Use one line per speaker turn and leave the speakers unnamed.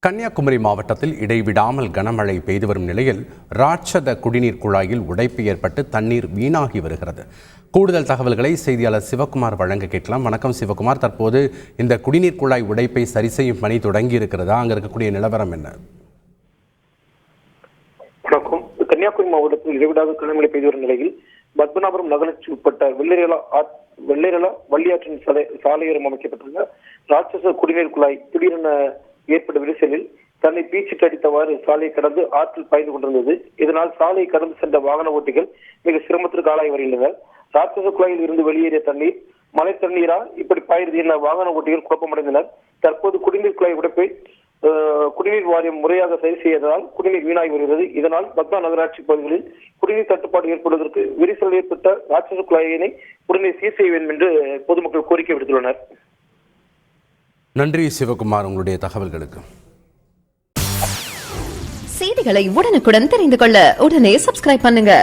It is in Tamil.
கன்னியாகுமரி மாவட்டத்தில் இடைவிடாமல் கனமழை பெய்து வரும் நிலையில் ராட்சத குடிநீர் குழாயில் உடைப்பு ஏற்பட்டு தண்ணீர் வீணாகி வருகிறது. கூடுதல் தகவல்களை செய்தியாளர் சிவகுமார் வழங்க கேட்கலாம். வணக்கம் சிவகுமார், தற்போது இந்த குடிநீர் குழாய் உடைப்பை சரி செய்யும் பணி தொடங்கி இருக்கிறதா? அங்க இருக்கக்கூடிய நிலவரம் என்ன?
வணக்கம். கன்னியாகுமரி மாவட்டத்தில் இடைவிடாத கனமழை பெய்து வரும் நிலையில் பத்மநாபபுரம் நகராட்சி உட்பட்ட வெள்ளைரலா வள்ளியாற்றின் சாலையோரம் அமைக்கப்பட்டுள்ள ராட்சச குடிநீர் குழாய் திடீரென ஏற்பட்ட விரிசலில் தன்னை பீச்சிட்டு அடித்தவாறு சாலையை கடந்து ஆற்றில் பாய்ந்து கொண்டிருந்தது. இதனால் சாலையை கடந்து சென்ற வாகன ஓட்டிகள் மிக சிரமத்திற்கு ஆளாகி வருகின்றனர். ராட்சச குழாயில் இருந்து வெளியேறிய தண்ணீர் மழை தண்ணீரா இப்படி பாய்கிறது என வாகன ஓட்டிகள் குழப்பமடைந்தனர். தற்போது குடிநீர் குழாய் உடைப்பை குடிநீர் வாரியம் முறையாக சரி செய்ததால் குடிநீர் வீணாகி வருகிறது. இதனால் பத்மா நகராட்சி பகுதிகளில் குடிநீர் தட்டுப்பாடு ஏற்படுவதற்கு விரிசல் ஏற்பட்ட ராட்சச குழாயினை உடனே சீர் செய்ய வேண்டும் என்று பொதுமக்கள் கோரிக்கை விடுத்துள்ளனர்.
நன்றி சிவகுமார், உங்களுடைய தகவல்களுக்கு.
செய்திகளை உடனுக்குடன் தெரிந்து கொள்ள உடனே சப்ஸ்கிரைப் பண்ணுங்க.